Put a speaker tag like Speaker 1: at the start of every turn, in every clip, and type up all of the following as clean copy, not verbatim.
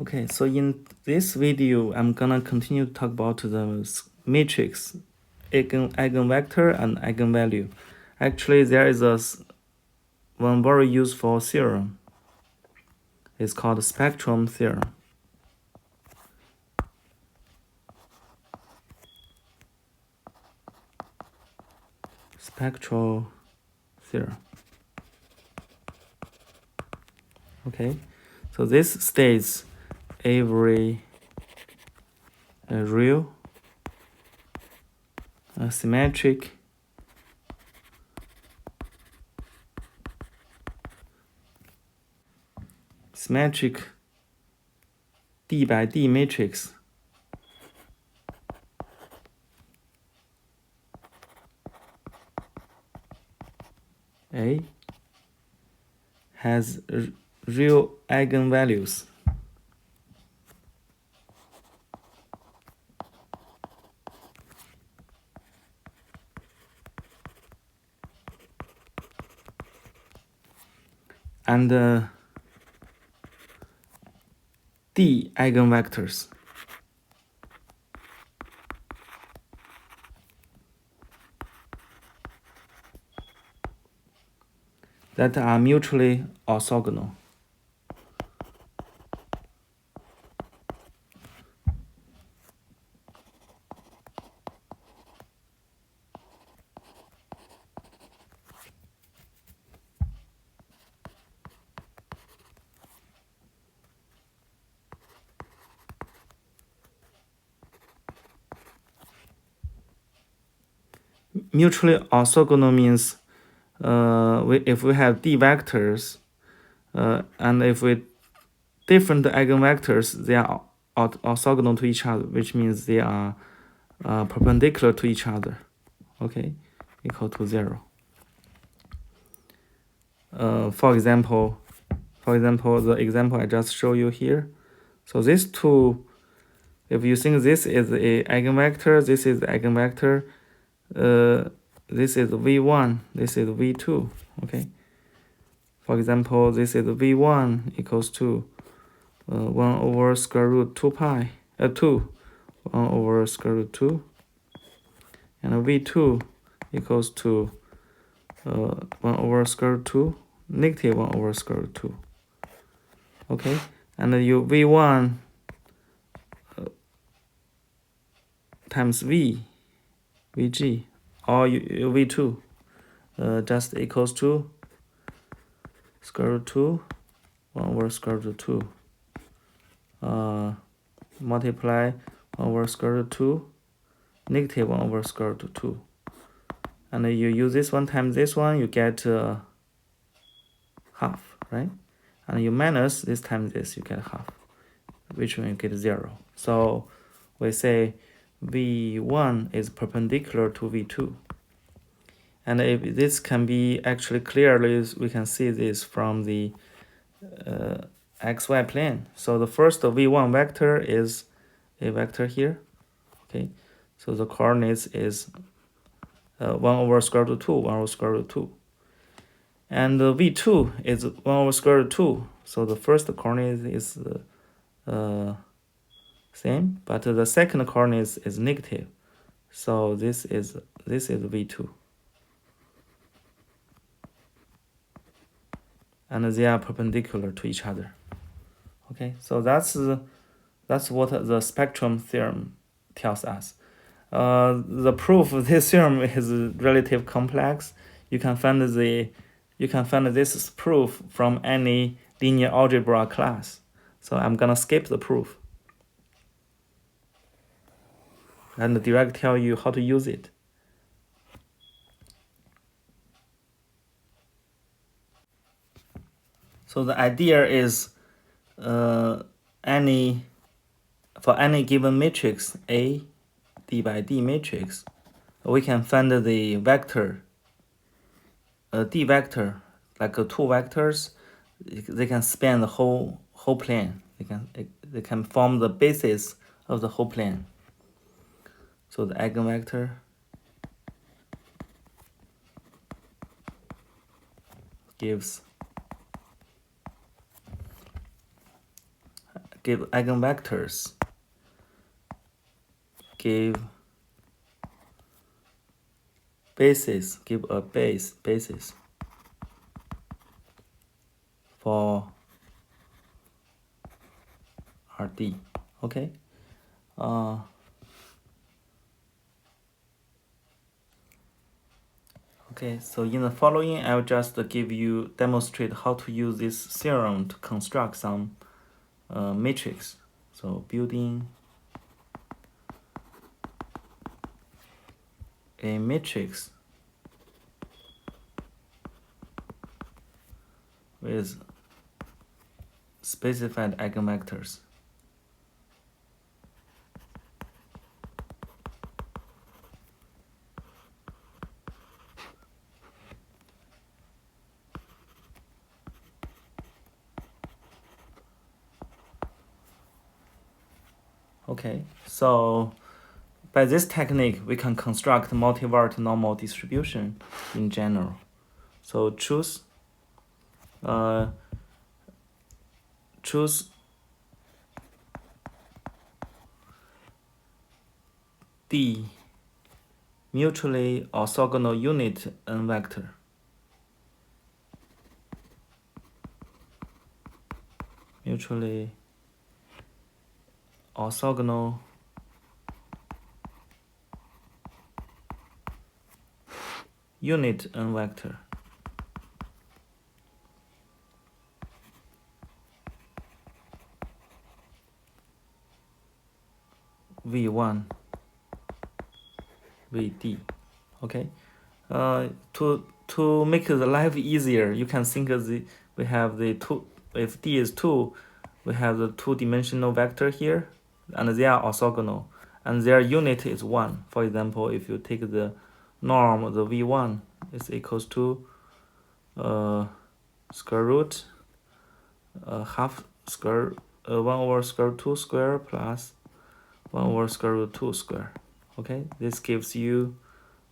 Speaker 1: Okay, so in this video, I'm gonna continue to talk about the matrix, eigenvector and eigenvalue. Actually, there is one very useful theorem. It's called the spectrum theorem. Spectral theorem. Okay, so this states every real, symmetric, D by D matrix A has real eigenvalues and D eigenvectors that are mutually orthogonal. Mutually orthogonal means if we have D vectors and if we different eigenvectors, they are orthogonal to each other, which means they are perpendicular to each other, okay, equal to 0. For example, the example I just showed you here. So these two, if you think this is a eigenvector, this is the eigenvector, this is v1, this is v2, okay. For example, this is v1 equals to 1 over square root 2 pi, 2, 1 over square root 2, and v2 equals to 1 over square root 2, negative 1 over square root 2, okay. And you v1 times vg, or v2 just equals to square root 2, 1 over square root 2, multiply 1 over square root 2, negative 1 over square root 2. And you use this one times this one, you get half, right? And you minus this times this, you get half, which one you get 0. So we say v1 is perpendicular to v2. And if this can be actually clearly, we can see this from the xy plane. So the first v1 vector is a vector here, okay. So the coordinates is 1 over square root 2, 1 over square root 2. And v2 is 1 over square root 2. So the first coordinate is same, but the second coordinate is negative. So this is v2. And they are perpendicular to each other. Okay, so that's what the spectrum theorem tells us. The proof of this theorem is relatively complex. You can find this proof from any linear algebra class. So I'm gonna skip the proof and direct tell you how to use it. So the idea is for any given matrix A, D by D matrix, we can find the vector, D vector, like 2 vectors. They can span the whole plane. They can form the basis of the whole plane. So the eigenvector gives give eigenvectors, give basis, give a basis for Rd. Okay. Okay, so in the following, I'll just demonstrate how to use this theorem to construct some matrix. So building a matrix with specified eigenvectors. Okay, so by this technique, we can construct multivariate normal distribution in general. So choose D mutually orthogonal unit n vector. Mutually orthogonal unit n vector. V1 Vd. Okay. To make the life easier, you can think of we have the two. If D is 2, we have the two-dimensional vector here, and they are orthogonal, and their unit is 1. For example, if you take the norm of the V1 is equals to square root half square 1 over square root 2 square plus 1 over square root 2 square. Okay, this gives you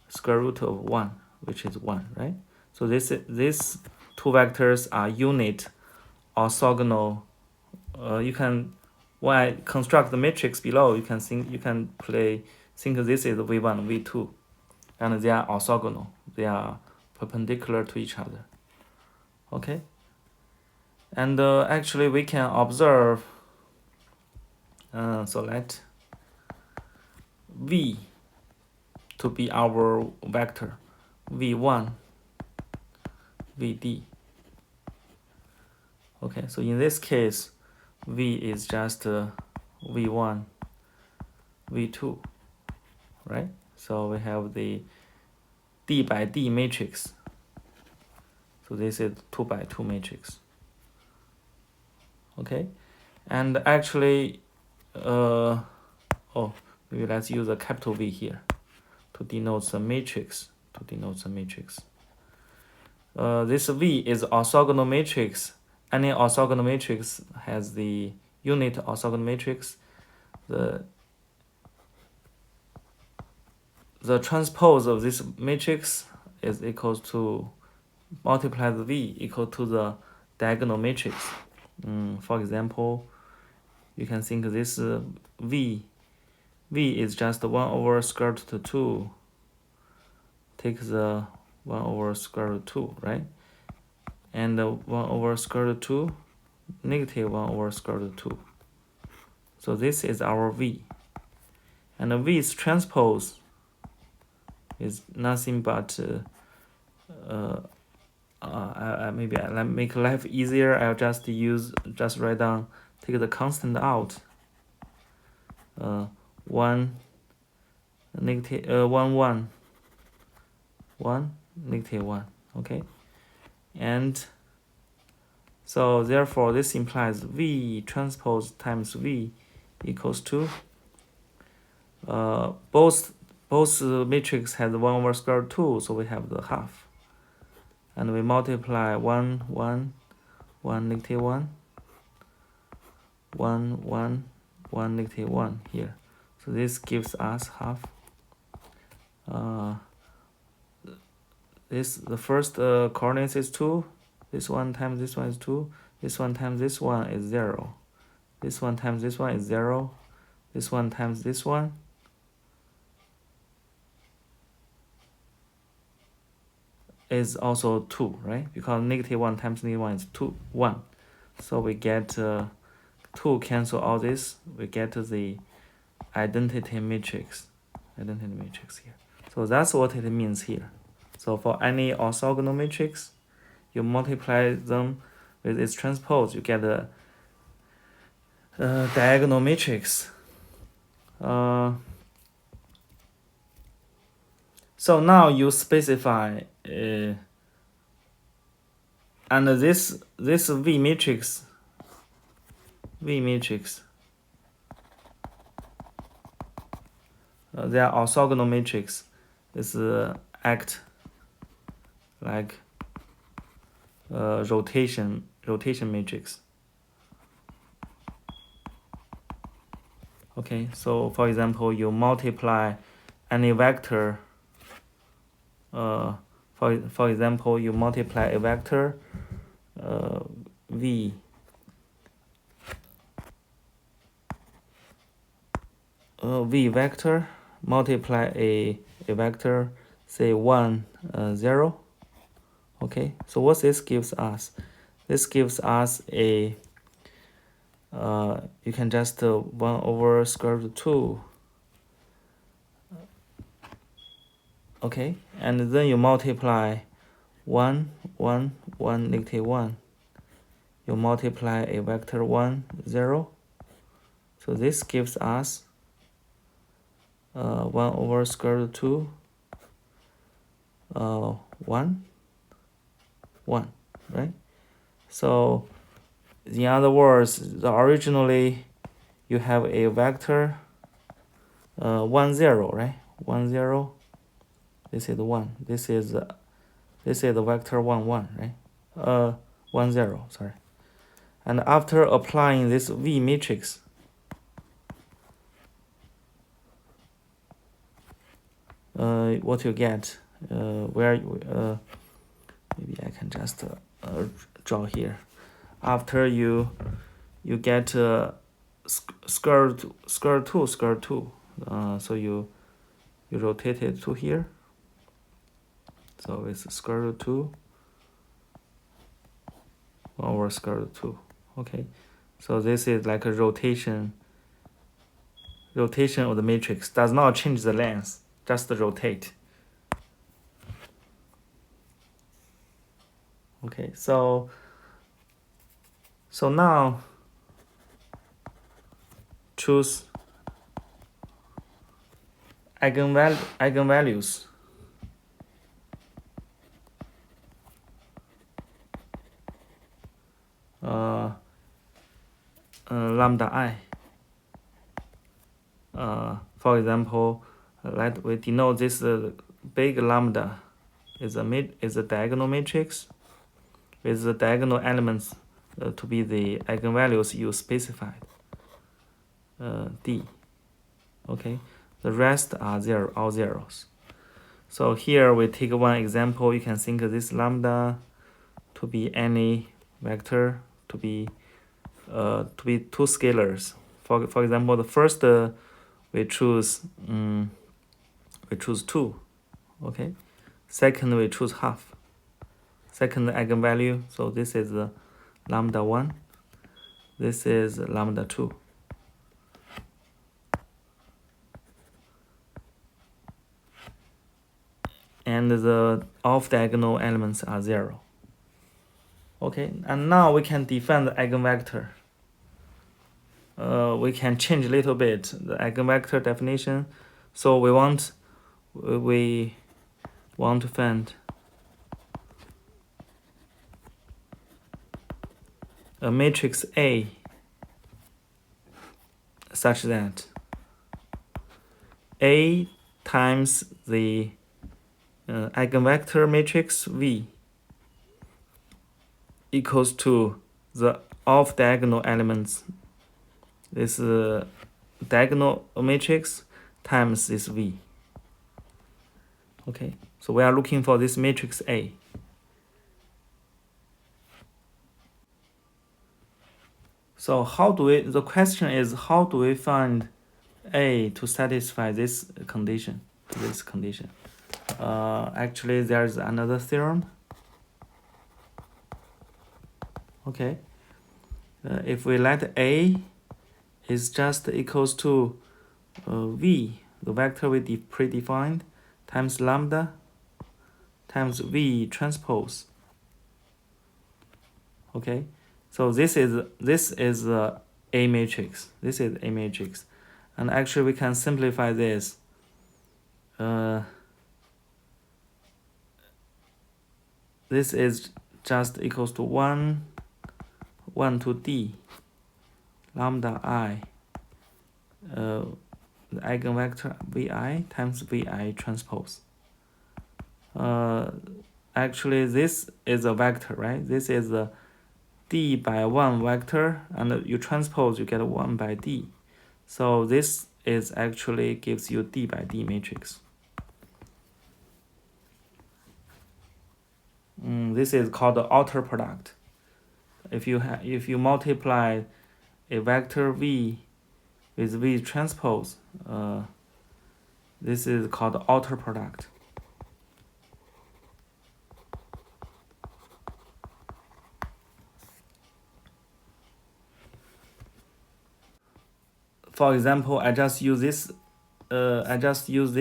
Speaker 1: square root of 1, which is 1, right? So these two vectors are unit orthogonal. You can, when I construct the matrix below, you can think this is V1, V2, and they are orthogonal. They are perpendicular to each other. Okay, and actually we can observe. So let V to be our vector, V1, Vd. Okay, so in this case, V is just V1, V2, right? So we have the D by D matrix. So this is 2 by 2 matrix. Okay, and actually, maybe let's use a capital V here to denote the matrix. This V is orthogonal matrix. Any orthogonal matrix has the unit orthogonal matrix. The transpose of this matrix is equal to multiply the V equal to the diagonal matrix. For example, you can think this V is just 1 over square root of 2. Take the 1 over square root of 2, right? And 1 over square root of 2, negative 1 over square root of 2. So this is our V. And the V's transpose is nothing but maybe I'll make life easier. I'll just write down, take the constant out. 1 negative 1 1 1 negative 1. Okay, and so therefore this implies V transpose times V equals to both matrix has 1 over square root 2, so we have the half, and we multiply 1 1 1 negative 1 1 1 1 negative 1 here. So this gives us half. The first coordinates is 2. This one times this one is 2. This one times this one is 0. This one times this one is 0. This one times this one is also 2, right? Because -1 times -1 is 2, 1. So we get 2 cancel all this. We get the identity matrix. Identity matrix here. So that's what it means here. So for any orthogonal matrix, you multiply them with its transpose, you get a diagonal matrix. So now you specify, and this V matrix, they are orthogonal matrix. This act like rotation matrix. Okay, so for example, you multiply any vector. For example, you multiply a vector v vector, multiply a vector, say 1 0. Okay, so what this gives us? This gives us a you can just 1 over square root 2. Okay, and then you multiply 1 1 1 negative 1. You multiply a vector 1 0. So this gives us 1 over square root 2 1 1, right? So in other words, originally you have a vector 1 0, right? 1 0. This is 1. This is the vector 1 1, right? 1 0, sorry. And after applying this V matrix, what you get, maybe I can just draw here. After you get square 2, so you rotate it to here. So it's square root 2 over square root 2. Okay, so this is like a rotation of the matrix. Does not change the length, just rotate. Okay, so now choose eigenvalues. Lambda I. For example, let we denote this big lambda is a diagonal matrix with the diagonal elements to be the eigenvalues you specified. D. Okay, the rest are all zeros. So here we take one example. You can think of this lambda to be any vector, to be two scalars. For example, the first we choose 2. Okay, second we choose half. Second eigenvalue, so this is lambda 1. This is lambda 2. And the off-diagonal elements are 0. Okay, and now we can define the eigenvector. We can change a little bit the eigenvector definition. So we want to find a matrix A such that A times the eigenvector matrix V equals to the off-diagonal elements, this diagonal matrix times this V. Okay, so we are looking for this matrix A. So the question is, how do we find A to satisfy this condition? Actually, there's another theorem. Okay. If we let A is just equals to V, the vector we predefined, times lambda times V transpose. Okay, so this is A matrix. This is A matrix, and actually we can simplify this. This is just equals to 1 to D lambda I, the eigenvector Vi times Vi transpose. Actually this is a vector, right? This is a D by 1 vector, and you transpose, you get 1 by D. So this is actually gives you D by D matrix. This is called the outer product. If you multiply a vector V with V transpose, this is called the outer product. For example, I just use this V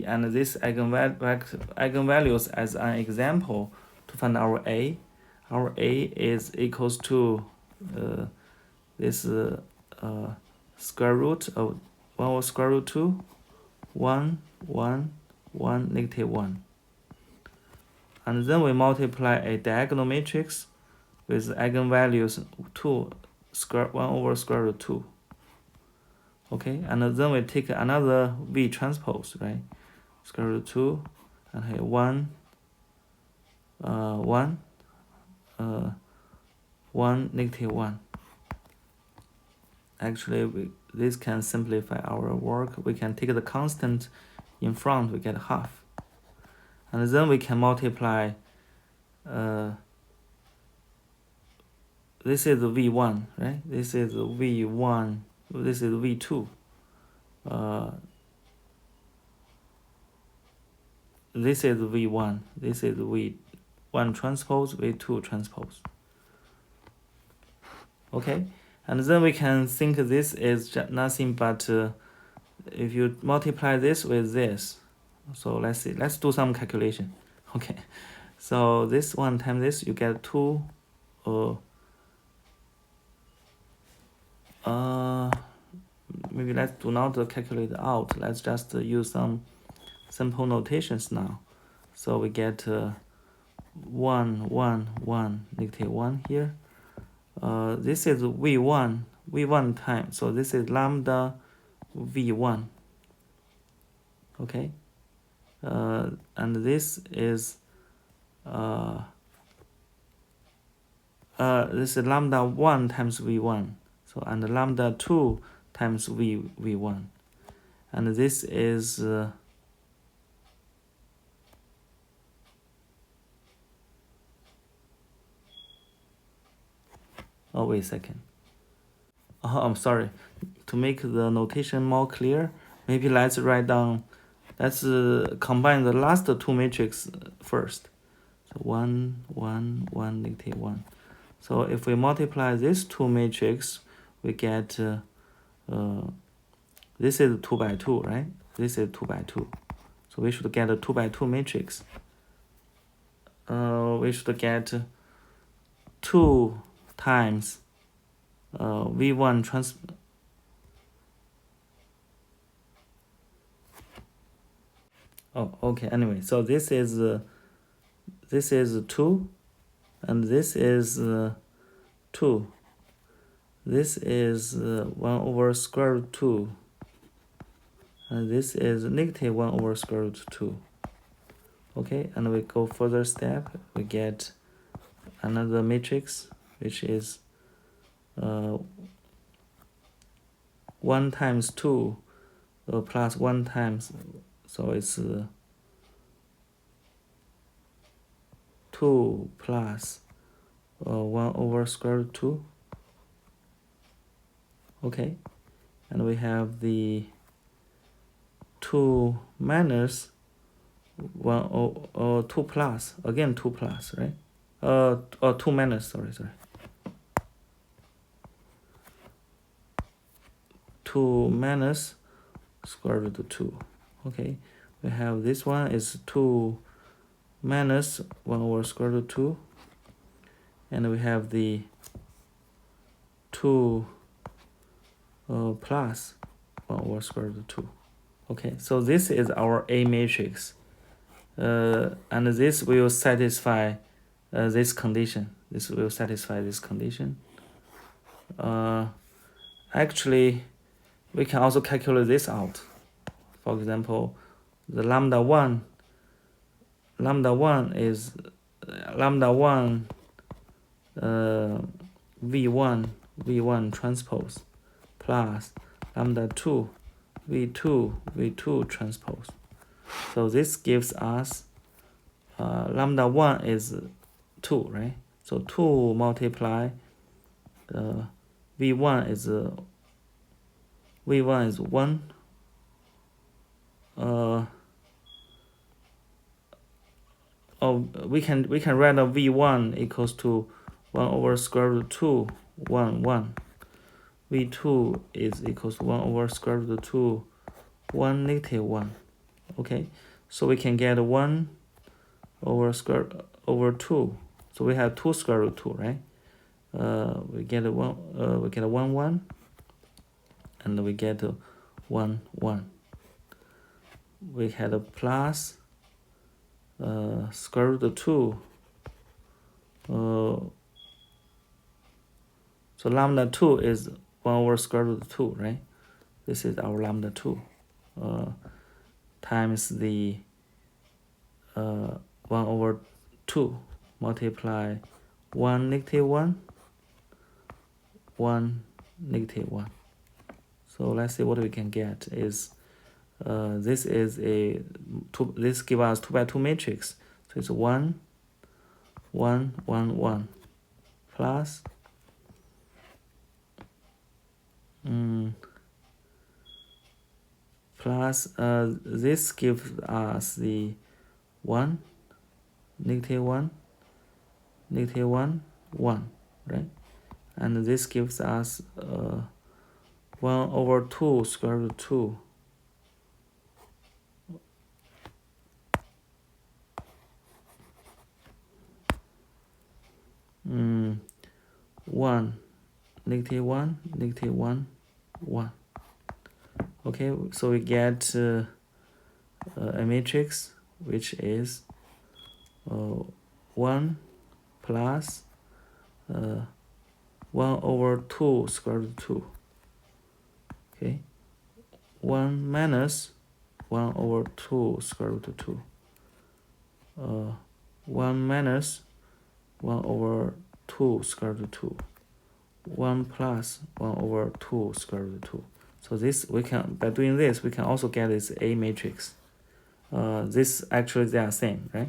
Speaker 1: and this eigenvalues as an example to find our A. Our A is equals to this square root of 1 over square root 2, 1, 1, 1, negative 1. And then we multiply a diagonal matrix with eigenvalues 1 over square root 2. Okay, and then we take another V transpose, right? Square root 2, and here 1, 1, 1, negative 1. Actually, this can simplify our work. We can take the constant in front, we get half. And then we can multiply, this is V1, right? This is V1, this is V2. This is V1, this is V1 transpose, V2 transpose. Okay, and then we can think this is nothing but if you multiply this with this. So let's see, let's do some calculation. Okay, so this one times this, you get 2. Maybe let's do not calculate out. Let's just use some simple notations now. So we get 1, 1, 1, negative 1 here. This is V1 time. So this is lambda V1. Okay. And this is this is lambda 1 times V1. So and lambda 2 times V1. And this is oh, wait a second. Oh, I'm sorry. To make the notation more clear, maybe let's write down, let's combine the last two matrices first. So 1, 1, 1, negative 1. So if we multiply these two matrices, we get this is 2 by 2, right? This is 2 by 2. So we should get a 2 by 2 matrix. We should get 2 times V1 trans. Oh, okay. Anyway, so this is 2, and this is 2. This is 1 over square root 2, and this is negative 1 over square root 2. Okay, and we go further step, we get another matrix, which is 1 times 2 plus 1 times, so it's 2 plus 1 over square root 2. Okay, and we have the 2 minus 1 or 2 plus, again 2 plus, right? Or 2 minus, sorry. 2 minus square root of 2. Okay, we have this one is 2 minus 1 over square root of 2, and we have the 2 plus 1 over square root of 2. Okay, so this is our A matrix, and this will satisfy this condition. This will satisfy this condition. Actually, we can also calculate this out. For example, the lambda 1 is lambda 1 v1 transpose plus lambda 2 v2 transpose. So this gives us lambda 1 is 2, right? So 2 multiply v1 is 1. We can write a v1 equals to 1 over square root of 2, 1. v2 is equals to 1 over square root of 2, 1 negative 1. Okay, so we can get 1 over square over 2. So we have 2 square root 2, right? We get a 1, and we get a 1. We had a plus square root of 2. So lambda 2 is 1 over square root of 2, right? This is our lambda 2 times the 1 over 2 multiply 1 negative 1, 1 negative 1. So let's see what we can get is this is this gives us 2 by 2 matrix. So it's 1 plus this gives us the 1 negative 1 negative 1 1, right? And this gives us 1 over 2 square root of 2. One negative 1 negative 1 1. Okay, so we get a matrix which is 1 plus 1 over 2 square root of 2. Okay, 1 minus 1 over 2 square root of 2. 1 minus 1 over 2 square root of 2. 1 plus 1 over 2 square root of 2. So this we can, by doing this, we can also get this A matrix. This actually they are same, right?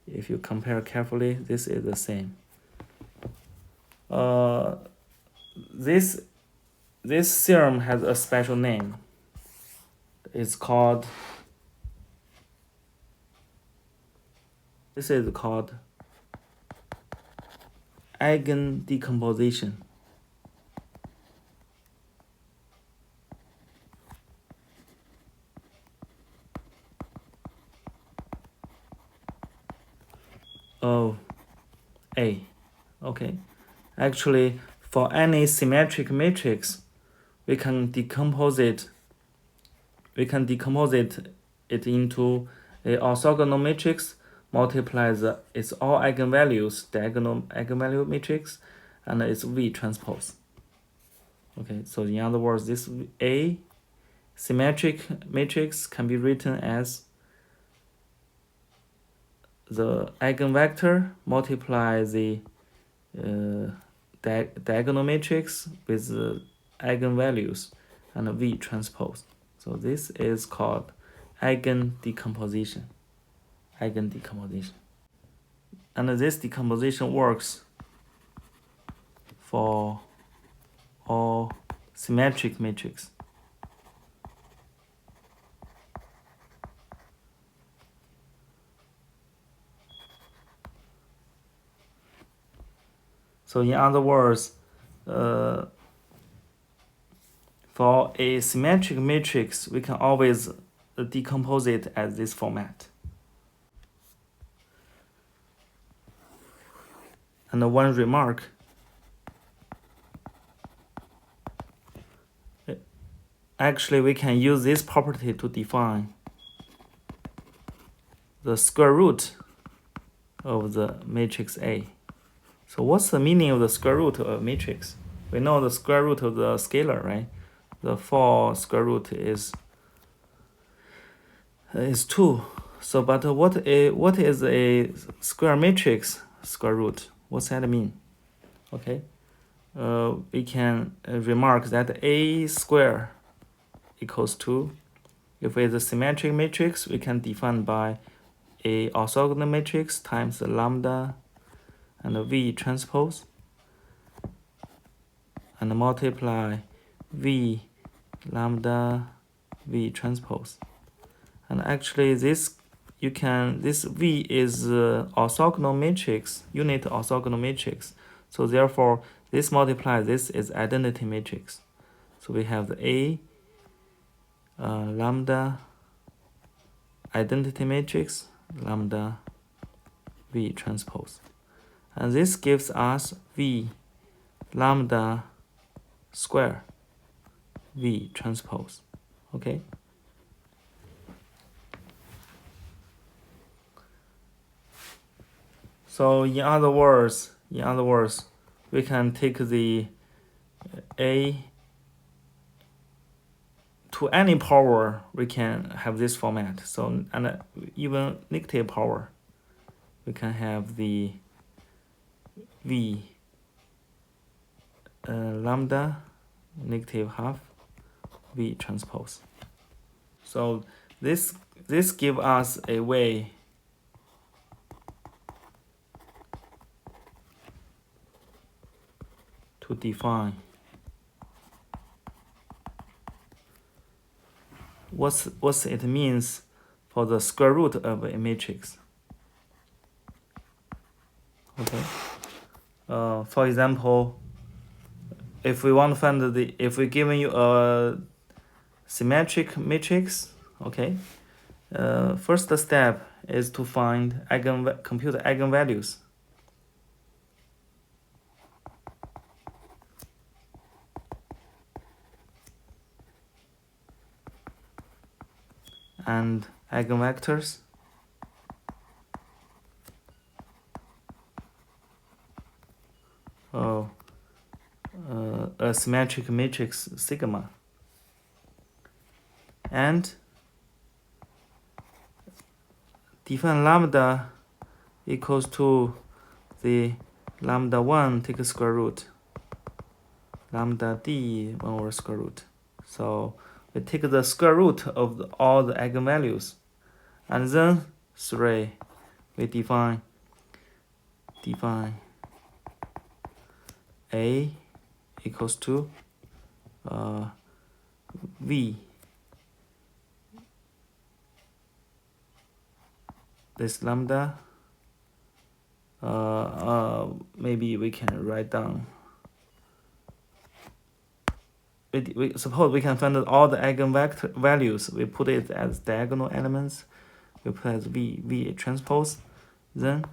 Speaker 1: If you compare carefully, this is the same. This theorem has a special name. It's called, this is called eigen decomposition. Of A. Okay, actually for any symmetric matrix, we can decompose it into a orthogonal matrix, multiply its all eigenvalues, diagonal eigenvalue matrix, and its V transpose. Okay, so in other words, this A symmetric matrix can be written as the eigenvector multiply the diagonal matrix with the eigenvalues and V transpose. So this is called eigen decomposition. And this decomposition works for all symmetric matrix. So in other words, for a symmetric matrix, we can always decompose it as this format. And one remark, actually we can use this property to define the square root of the matrix A. So what's the meaning of the square root of a matrix? We know the square root of the scalar, right? The 4 square root is 2. So, but what is a square matrix square root? What's that mean? Okay, we can remark that A square equals 2. If it's a symmetric matrix, we can define by a orthogonal matrix times the lambda and the V transpose, and multiply V lambda V transpose. And actually this V is orthogonal matrix, unit orthogonal matrix. So therefore this multiply this is identity matrix. So we have the A lambda identity matrix lambda V transpose. And this gives us V lambda square V transpose. Okay. So in other words, we can take the A to any power, we can have this format. So, and even negative power, we can have the V lambda negative half V transpose. So this gives us a way to define what it means for the square root of a matrix. Okay. For example, if we want to find if we're giving you a symmetric matrix, okay, first step is to find compute eigenvalues. And eigenvectors. A symmetric matrix sigma. And define lambda equals to the lambda 1 take a square root, lambda d 1 over square root. So we take the square root of all the eigenvalues, and then 3 we define A equals to V, this lambda, maybe we can write down, we suppose we can find out all the eigenvector values, we put it as diagonal elements, we put as V transpose, then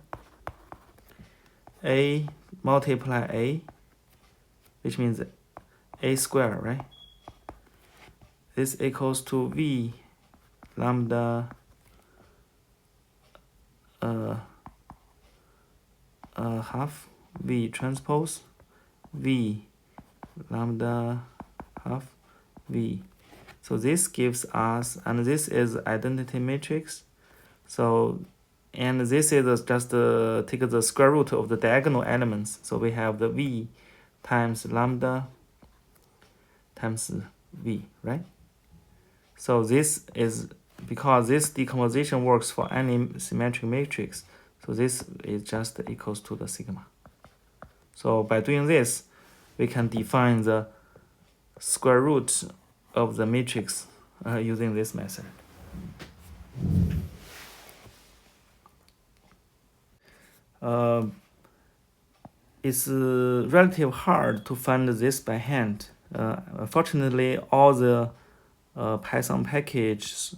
Speaker 1: A multiply A, which means A square, right? This equals to V lambda half V transpose V lambda half V. So this gives us, and this is identity matrix. So, and this is just take the square root of the diagonal elements. So we have the V times lambda times V, right? So this is because this decomposition works for any symmetric matrix. So this is just equals to the sigma. So by doing this, we can define the square root of the matrix using this method. It's relatively hard to find this by hand. Fortunately, all the Python packages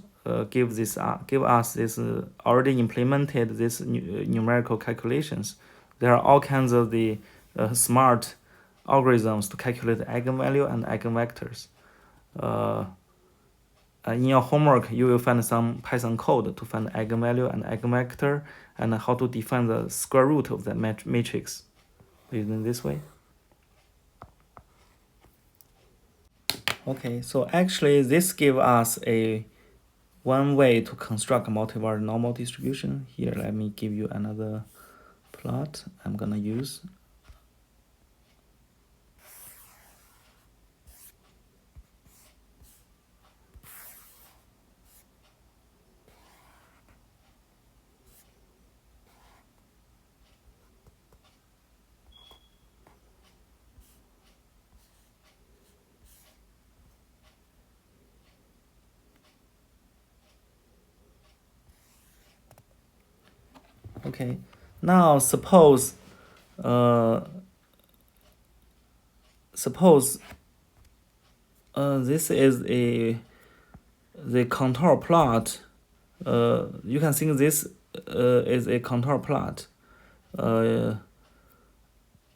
Speaker 1: give us this already implemented this numerical calculations. There are all kinds of the smart algorithms to calculate eigenvalue and eigenvectors. In your homework, you will find some Python code to find eigenvalue and eigenvector and how to define the square root of that matrix using this way. Okay, so actually this gives us one way to construct a multivariate normal distribution. Here, let me give you another plot I'm gonna use. Okay, now suppose this is the contour plot. You can think this is a contour plot, and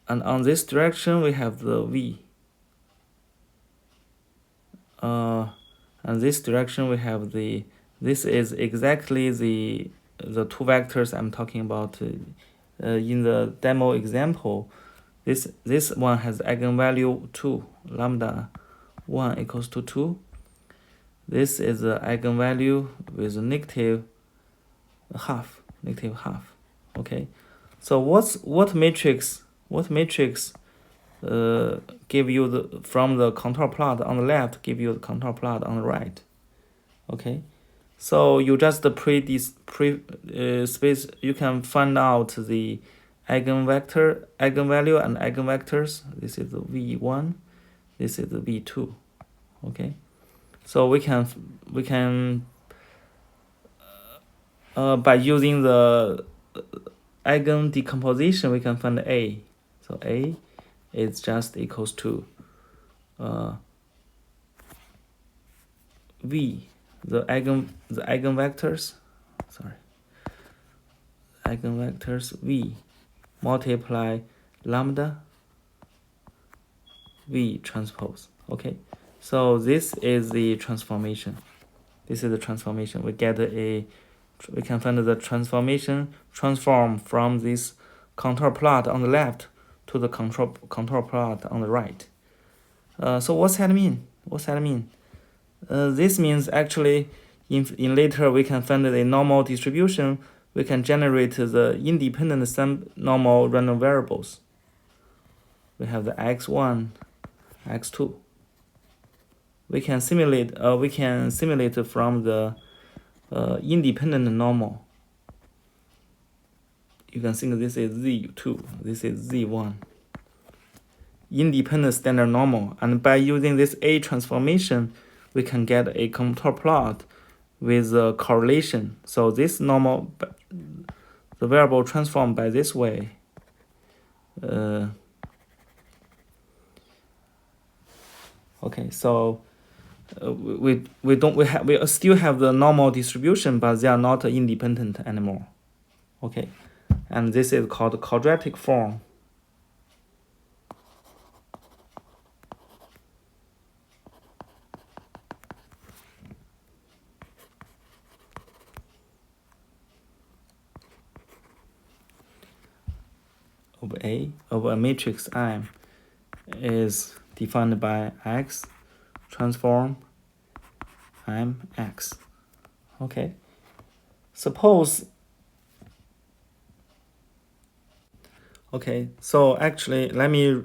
Speaker 1: on this direction we have the v, and this direction we have this is exactly the two vectors I'm talking about in the demo example. This one has eigenvalue 2, lambda 1 equals to 2. This is the eigenvalue with negative half. Okay, so what matrix give you from the contour plot on the left give you the contour plot on the right? Okay, so you just space, you can find out the eigenvalue and eigenvectors. This is the v1, this is the v2. Okay, so we can by using the eigen decomposition, we can find a. So a is just equals to v, the eigenvectors v multiply lambda v transpose. Okay, so this is the transformation. We can find the transform from this contour plot on the left to the contour plot on the right. So what's that mean? This means actually in later we can find a normal distribution. We can generate the independent normal random variables. We have the x1, x2. We can simulate from the independent normal. You can think this is z2, this is z1. Independent standard normal, and by using this A transformation, we can get a contour plot with a correlation. So this normal, the variable transformed by this way. Okay, so we still have the normal distribution, but they are not independent anymore. Okay, and this is called quadratic form. Of a matrix M is defined by X transform MX. Okay, suppose. Okay, so actually, let me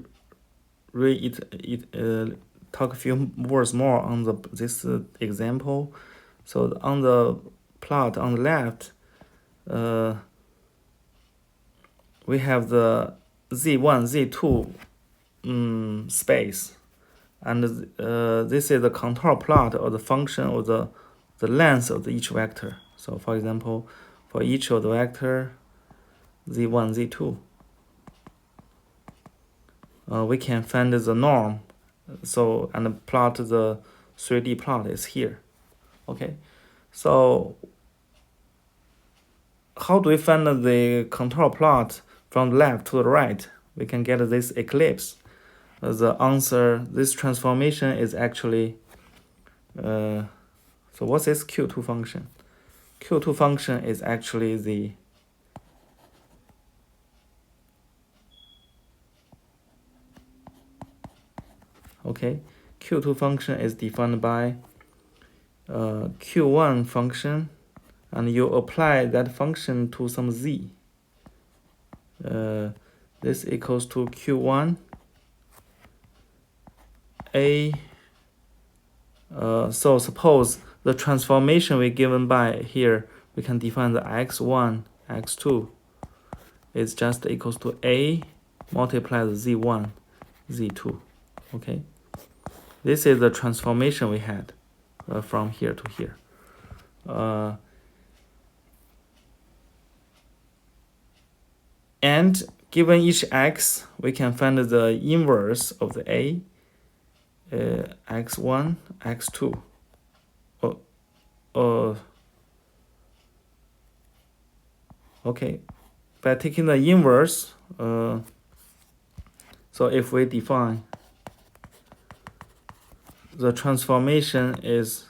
Speaker 1: talk a few words more on this example. So on the plot on the left, we have the Z1, Z2 space. and this is the contour plot of the function of the length of each vector. So for example, for each of the vector z1, z2, we can find the norm. So and plot the 3D plot is here. Okay, so how do we find the contour plot from the left to the right? We can get this ellipse. The answer, this transformation is actually, so what's this Q2 function? Q2 function is actually the okay, Q2 function is defined by Q1 function, and you apply that function to some z. This equals to Q1 a. So suppose the transformation we given by here, we can define the x1, x2 is just equals to a multiplied z1, z2. Okay, this is the transformation we had from here to here. And given each x, we can find the inverse of the a, x1, x2. Okay, by taking the inverse, so if we define the transformation is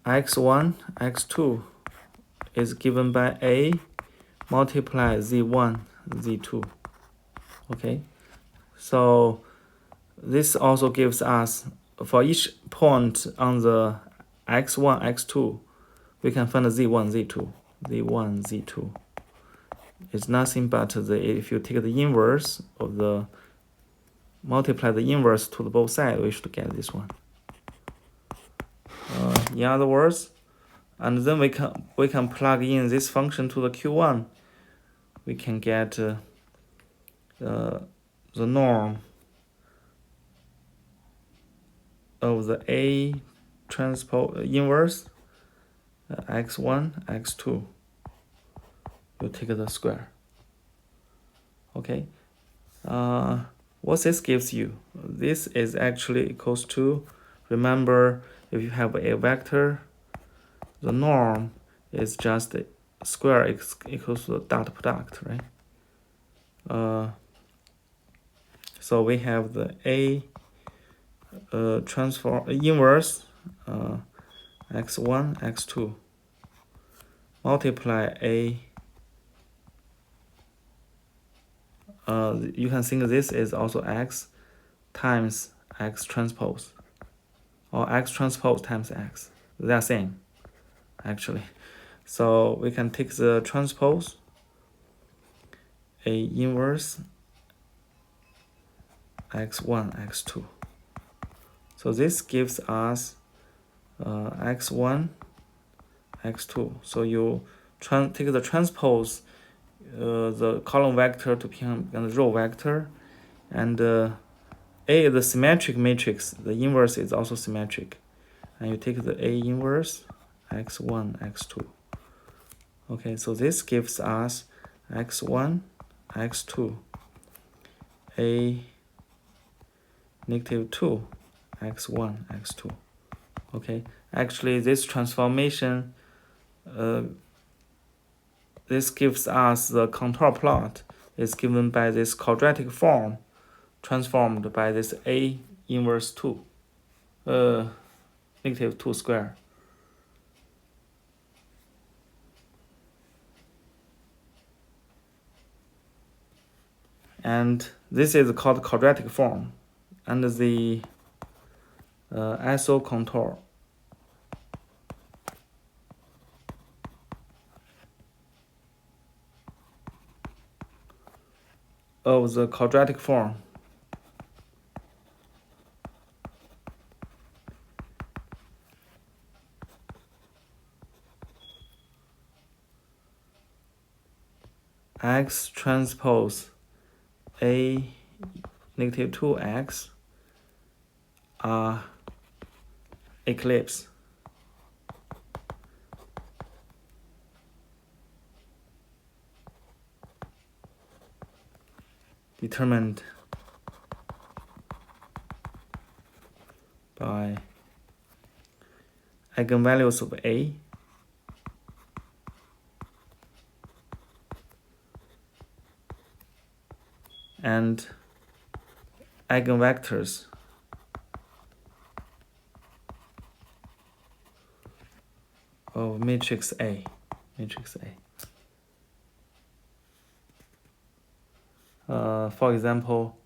Speaker 1: x1, x2 is given by a multiply z1, z2. Okay, so this also gives us, for each point on the x1, x2, we can find z1, z2. z1, z2 is nothing but if you take the inverse of the, multiply the inverse to the both sides, we should get this one. In other words, and then we can plug in this function to the Q1. We can get the norm of the A transpose inverse x1, x2. You take the square. Okay. What this gives you? This is actually equals to, remember, if you have a vector, the norm is just square equals to the dot product, right? So we have the A transform inverse x1, x2 multiply A. You can think this is also x times x transpose, or x transpose times x. They are same, actually. So we can take the transpose A inverse x1, x2. So this gives us x1, x2. So you take the transpose the column vector to become the row vector, and A is the symmetric matrix, the inverse is also symmetric, and you take the A inverse x1, x2. Okay, so this gives us x1, x2, A negative 2, x1, x2. Okay, actually this transformation, this gives us the contour plot is given by this quadratic form transformed by this A inverse 2, negative 2 square. And this is called quadratic form, and the iso contour of the quadratic form x transpose A negative 2x are eclipse. Determined by eigenvalues of A and eigenvectors of matrix A. For example,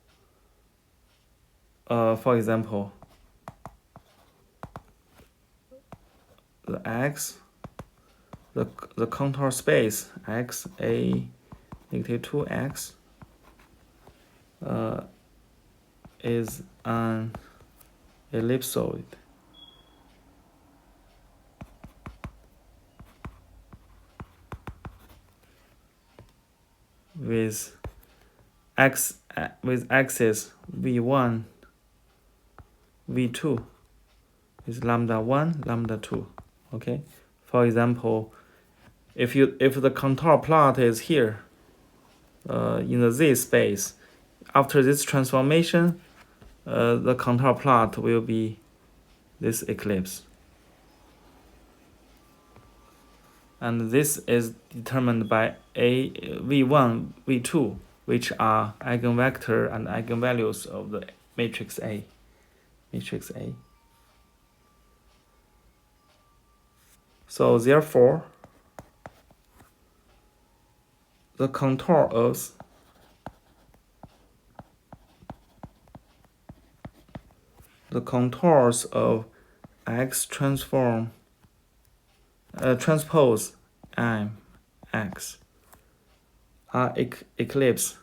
Speaker 1: the X, the contour space X A negative 2X is an ellipsoid with axis v1, v2 is lambda 1, lambda 2. Okay, for example, if the contour plot is here in the Z space, after this transformation, the contour plot will be this eclipse. And this is determined by v1, v2, which are eigenvector and eigenvalues of the matrix A. So therefore, the contours of X transpose M X are eclipse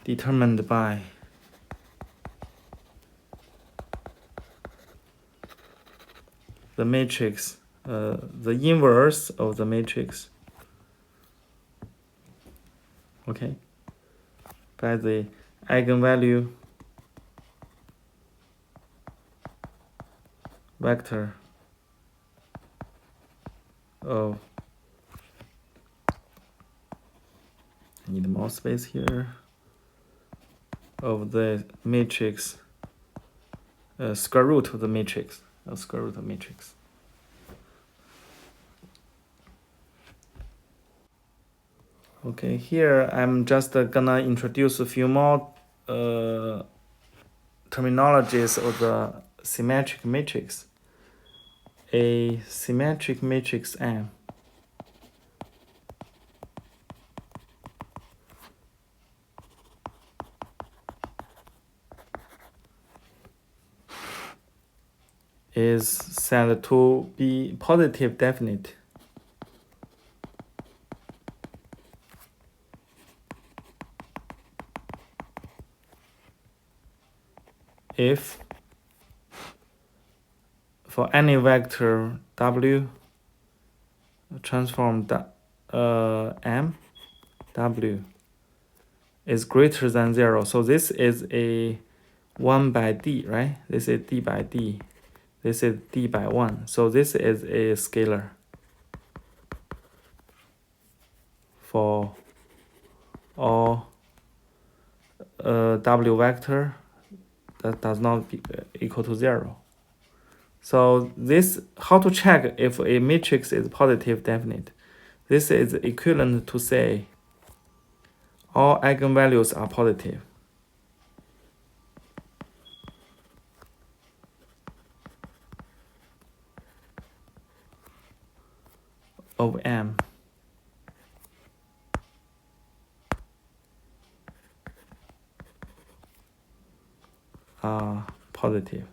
Speaker 1: determined by the matrix, the inverse of the matrix, okay, by the eigenvalue vector of, I need more space here, of the matrix, square root of the matrix, Okay, here I'm just gonna introduce a few more terminologies of the symmetric matrix. A symmetric matrix M is said to be positive definite if for any vector W transform M W is greater than 0. So this is a 1 by D, right? This is D by D. This is D by 1. So this is a scalar for all W vector that does not be equal to 0. So this, how to check if a matrix is positive definite? This is equivalent to say all eigenvalues are positive of M are positive.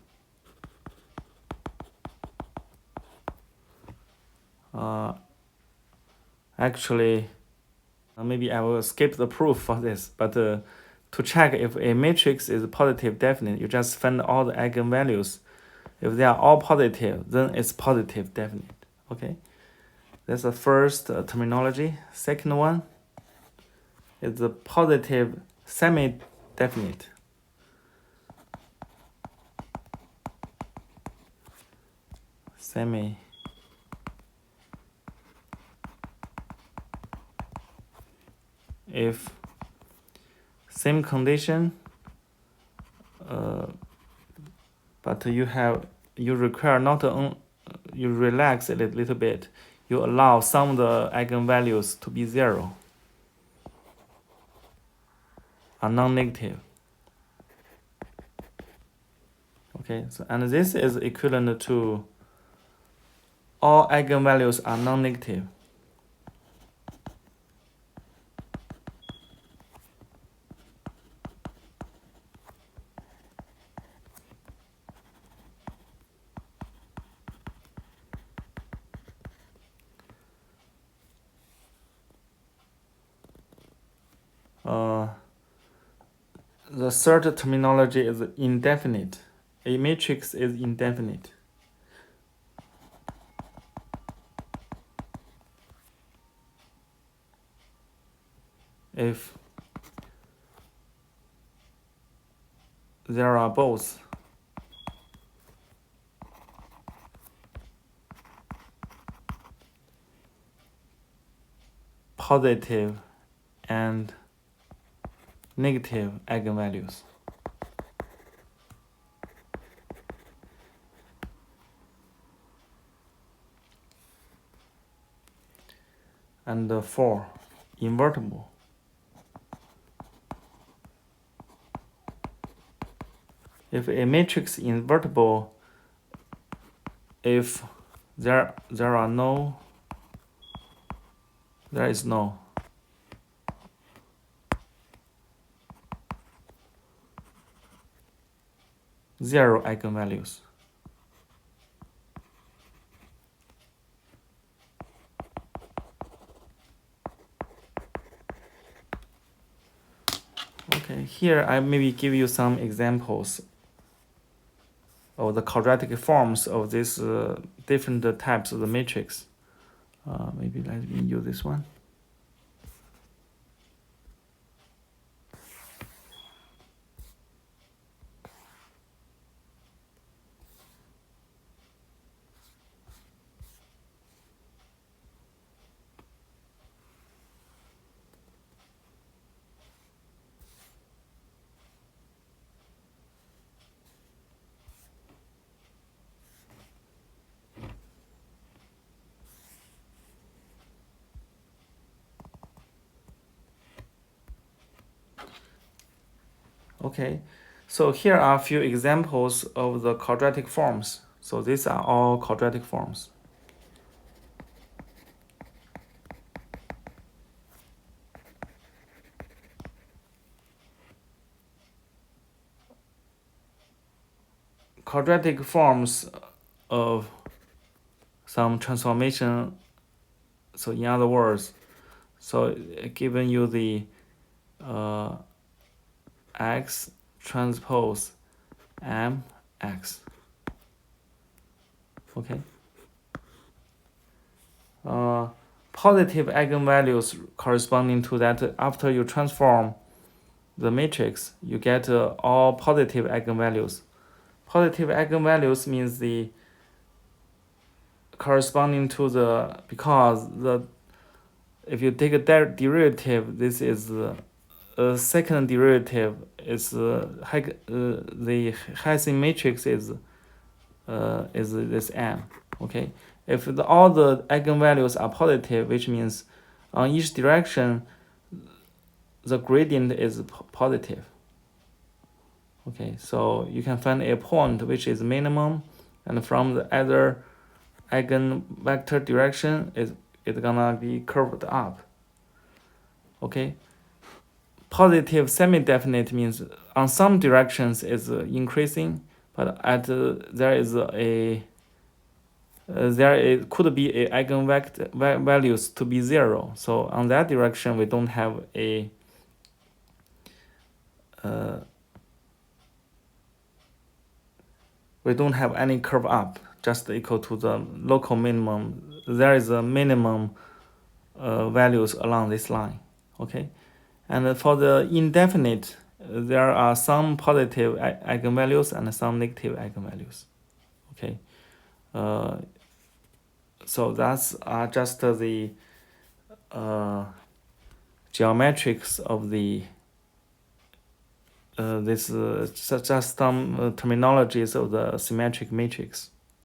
Speaker 1: Actually, maybe I will skip the proof for this, but to check if a matrix is positive definite, you just find all the eigenvalues. If they are all positive, then it's positive definite. Okay, That's the first terminology. Second one is the positive semi-definite. If same condition, but you require not you relax a little bit. You allow some of the eigenvalues to be 0 or non-negative. Okay, so and this is equivalent to all eigenvalues are non-negative. The third terminology is indefinite. A matrix is indefinite. If there are both positive and negative eigenvalues. And 4, invertible. If a matrix is invertible, if there is no zero eigenvalues. Okay, here I maybe give you some examples of the quadratic forms of these different types of the matrix. Maybe let me use this one. Okay, so here are a few examples of the quadratic forms. So these are all quadratic forms. Quadratic forms of some transformation. So in other words, so given you the x transpose mx. Okay. Positive eigenvalues corresponding to that. After you transform the matrix, you get all positive eigenvalues. Positive eigenvalues means the corresponding to the, because the, if you take a derivative, this is a second derivative is the Hessian matrix is this m. Okay, if all the eigenvalues are positive, which means on each direction the gradient is positive. Okay, so you can find a point which is minimum, and from the other eigenvector direction it's gonna be curved up. Okay, positive semi-definite means on some directions is increasing, but at there could be a eigenvector values to be 0. So on that direction we don't have a we don't have any curve up, just equal to the local minimum there is a minimum values along this line. Okay, and for the indefinite, there are some positive eigenvalues and some negative eigenvalues. Okay, so that's just the geometrics of the just some terminologies of the symmetric matrix.